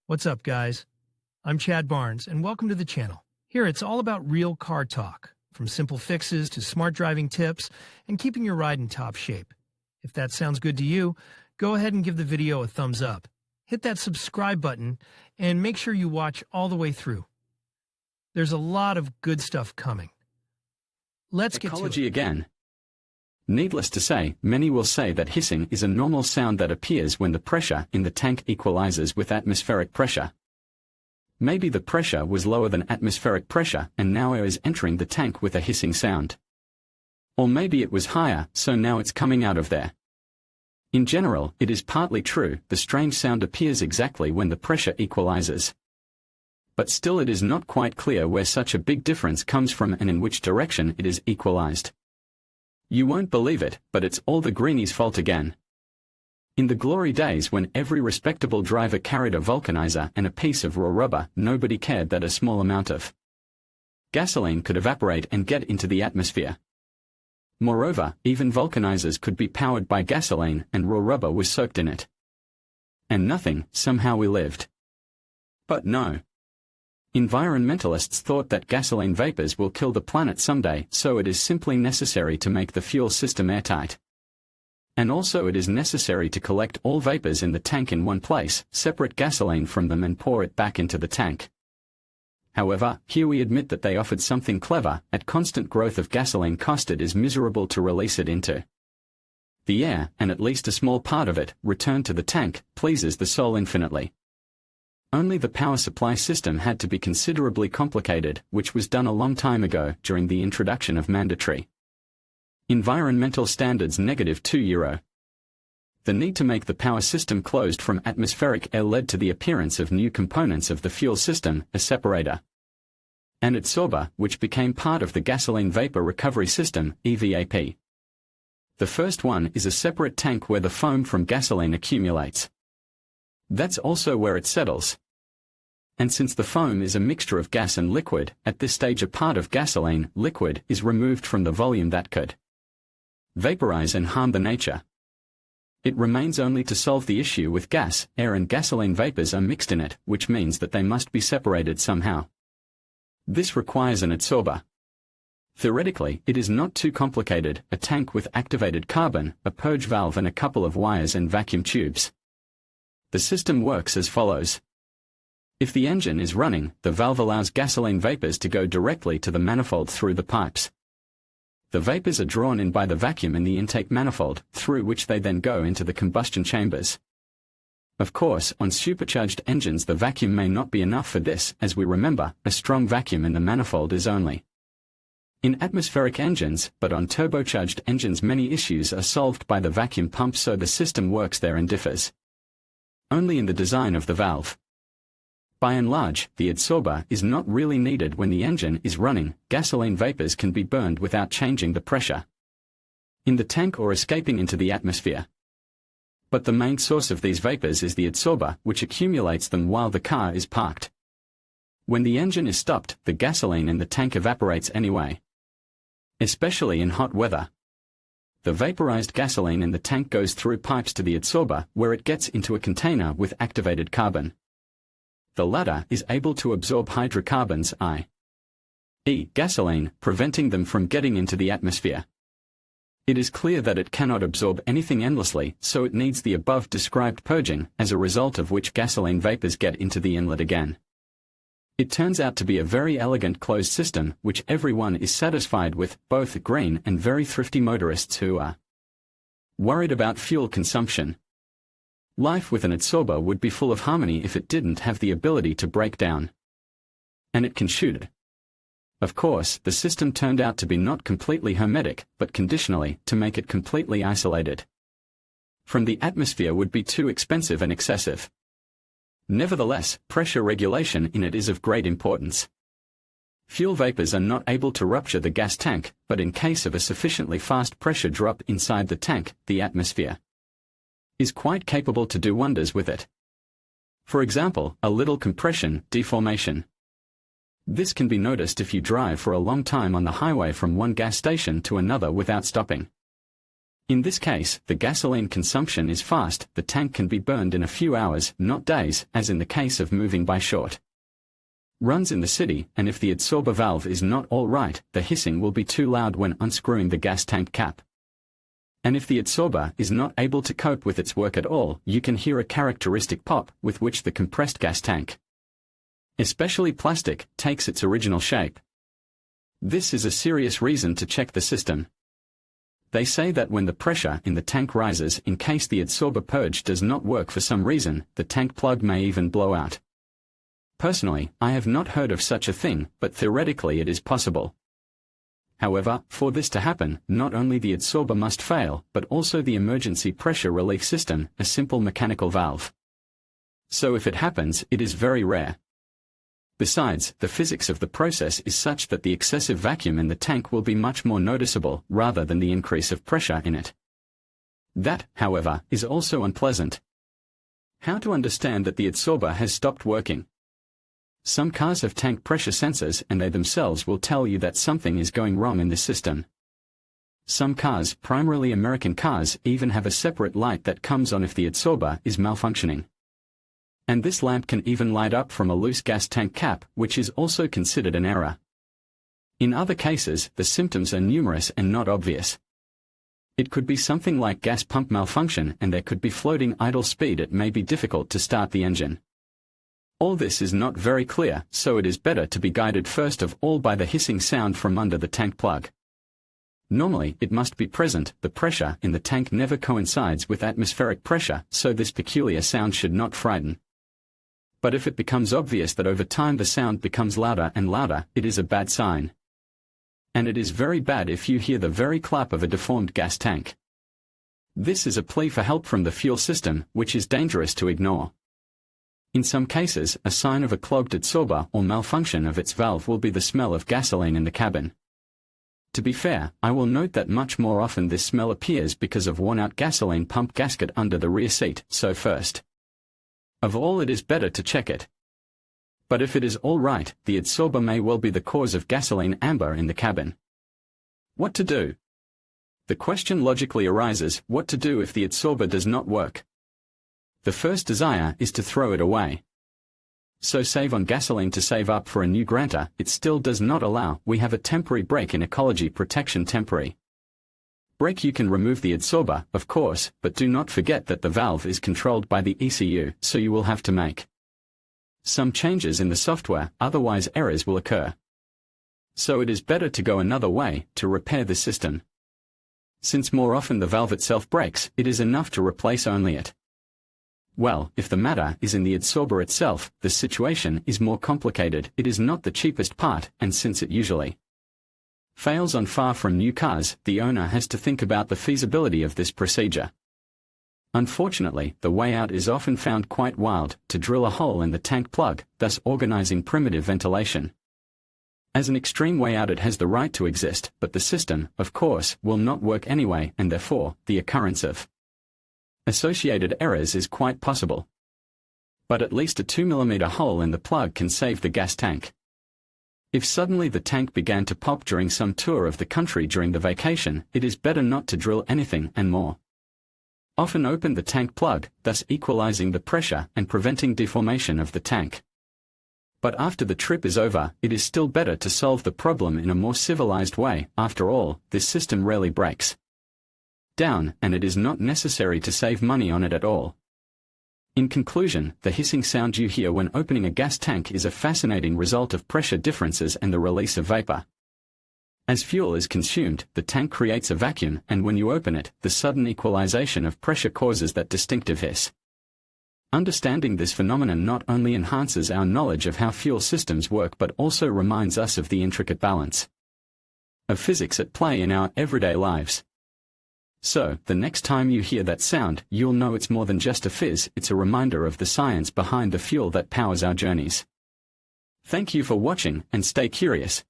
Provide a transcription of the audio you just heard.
What's up, guys? I'm Chad Barnes, and welcome to the channel. Here, it's all about real car talk, from simple fixes to smart driving tips and keeping your ride in top shape. If that sounds good to you, go ahead and give the video a thumbs up. Hit that subscribe button, and make sure you watch all the way through. There's a lot of good stuff coming. Let's get to it. Again. Needless to say, many will say that hissing is a normal sound that appears when the pressure in the tank equalizes with atmospheric pressure. Maybe the pressure was lower than atmospheric pressure and now air is entering the tank with a hissing sound. Or maybe it was higher, so now it's coming out of there. In general, it is partly true, the strange sound appears exactly when the pressure equalizes. But still it is not quite clear where such a big difference comes from and in which direction it is equalized. You won't believe it, but it's all the greenies' fault again. In the glory days when every respectable driver carried a vulcanizer and a piece of raw rubber, nobody cared that a small amount of gasoline could evaporate and get into the atmosphere. Moreover, even vulcanizers could be powered by gasoline and raw rubber was soaked in it. And nothing, somehow we lived. But no. Environmentalists thought that gasoline vapors will kill the planet someday, so it is simply necessary to make the fuel system airtight. And also it is necessary to collect all vapors in the tank in one place, separate gasoline from them and pour it back into the tank. However, here we admit that they offered something clever. At constant growth of gasoline cost, it is miserable to release it into the air, and at least a small part of it, returned to the tank, pleases the soul infinitely. Only the power supply system had to be considerably complicated, which was done a long time ago during the introduction of mandatory environmental standards -2 €. The need to make the power system closed from atmospheric air led to the appearance of new components of the fuel system, a separator and adsorber, which became part of the gasoline vapor recovery system, EVAP. The first one is a separate tank where the foam from gasoline accumulates. That's also where it settles. And since the foam is a mixture of gas and liquid, at this stage a part of gasoline, liquid, is removed from the volume that could vaporize and harm the nature. It remains only to solve the issue with gas, air and gasoline vapors are mixed in it, which means that they must be separated somehow. This requires an adsorber. Theoretically, it is not too complicated, a tank with activated carbon, a purge valve and a couple of wires and vacuum tubes. The system works as follows. If the engine is running, the valve allows gasoline vapors to go directly to the manifold through the pipes. The vapors are drawn in by the vacuum in the intake manifold, through which they then go into the combustion chambers. Of course, on supercharged engines the vacuum may not be enough for this, as we remember, a strong vacuum in the manifold is only in atmospheric engines, but on turbocharged engines many issues are solved by the vacuum pump, so the system works there and differs only in the design of the valve. By and large, the adsorber is not really needed when the engine is running. Gasoline vapors can be burned without changing the pressure in the tank or escaping into the atmosphere. But the main source of these vapors is the adsorber, which accumulates them while the car is parked. When the engine is stopped, the gasoline in the tank evaporates anyway. Especially in hot weather. The vaporized gasoline in the tank goes through pipes to the adsorber, where it gets into a container with activated carbon. The latter is able to absorb hydrocarbons, i.e., gasoline, preventing them from getting into the atmosphere. It is clear that it cannot absorb anything endlessly, so it needs the above-described purging, as a result of which gasoline vapors get into the inlet again. It turns out to be a very elegant closed system, which everyone is satisfied with, both green and very thrifty motorists who are worried about fuel consumption. Life with an adsorber would be full of harmony if it didn't have the ability to break down. And it can shoot it. Of course, the system turned out to be not completely hermetic, but conditionally, to make it completely isolated from the atmosphere would be too expensive and excessive. Nevertheless, pressure regulation in it is of great importance. Fuel vapors are not able to rupture the gas tank, but in case of a sufficiently fast pressure drop inside the tank, the atmosphere is quite capable to do wonders with it. For example, a little compression, deformation. This can be noticed if you drive for a long time on the highway from one gas station to another without stopping. In this case, the gasoline consumption is fast, the tank can be burned in a few hours, not days, as in the case of moving by short runs in the city, and if the adsorber valve is not all right, the hissing will be too loud when unscrewing the gas tank cap. And if the adsorber is not able to cope with its work at all, you can hear a characteristic pop with which the compressed gas tank, especially plastic, takes its original shape. This is a serious reason to check the system. They say that when the pressure in the tank rises, in case the adsorber purge does not work for some reason, the tank plug may even blow out. Personally, I have not heard of such a thing, but theoretically it is possible. However, for this to happen, not only the adsorber must fail, but also the emergency pressure relief system, a simple mechanical valve. So if it happens, it is very rare. Besides, the physics of the process is such that the excessive vacuum in the tank will be much more noticeable, rather than the increase of pressure in it. That, however, is also unpleasant. How to understand that the adsorber has stopped working? Some cars have tank pressure sensors and they themselves will tell you that something is going wrong in the system. Some cars, primarily American cars, even have a separate light that comes on if the adsorber is malfunctioning. And this lamp can even light up from a loose gas tank cap, which is also considered an error. In other cases, the symptoms are numerous and not obvious. It could be something like gas pump malfunction, and there could be floating idle speed. It may be difficult to start the engine. All this is not very clear, so it is better to be guided first of all by the hissing sound from under the tank plug. Normally, it must be present. The pressure in the tank never coincides with atmospheric pressure, so this peculiar sound should not frighten. But if it becomes obvious that over time the sound becomes louder and louder, it is a bad sign. And it is very bad if you hear the very clap of a deformed gas tank. This is a plea for help from the fuel system, which is dangerous to ignore. In some cases, a sign of a clogged adsorber or malfunction of its valve will be the smell of gasoline in the cabin. To be fair, I will note that much more often this smell appears because of worn-out gasoline pump gasket under the rear seat, so first of all it is better to check it. But if it is all right, the adsorber may well be the cause of gasoline amber in the cabin. What to do? The question logically arises, what to do if the adsorber does not work? The first desire is to throw it away. So save on gasoline to save up for a new Granta. It still does not allow. We have a temporary brake in ecology protection temporary brake. You can remove the adsorber, of course, but do not forget that the valve is controlled by the ECU, so you will have to make some changes in the software, otherwise errors will occur. So it is better to go another way to repair the system. Since more often the valve itself breaks, it is enough to replace only it. Well, if the matter is in the adsorber itself, the situation is more complicated. It is not the cheapest part, and since it usually fails on far from new cars, the owner has to think about the feasibility of this procedure. Unfortunately, the way out is often found quite wild: to drill a hole in the tank plug, thus organizing primitive ventilation. As an extreme way out, it has the right to exist, but the system, of course, will not work anyway, and therefore, the occurrence of associated errors is quite possible. But at least a 2mm hole in the plug can save the gas tank. If suddenly the tank began to pop during some tour of the country during the vacation, it is better not to drill anything and more often open the tank plug, thus equalizing the pressure and preventing deformation of the tank. But after the trip is over, it is still better to solve the problem in a more civilized way. After all, this system rarely breaks down, and it is not necessary to save money on it at all. In conclusion, the hissing sound you hear when opening a gas tank is a fascinating result of pressure differences and the release of vapor. As fuel is consumed, the tank creates a vacuum, and when you open it, the sudden equalization of pressure causes that distinctive hiss. Understanding this phenomenon not only enhances our knowledge of how fuel systems work but also reminds us of the intricate balance of physics at play in our everyday lives. So, the next time you hear that sound, you'll know it's more than just a fizz. It's a reminder of the science behind the fuel that powers our journeys. Thank you for watching, and stay curious.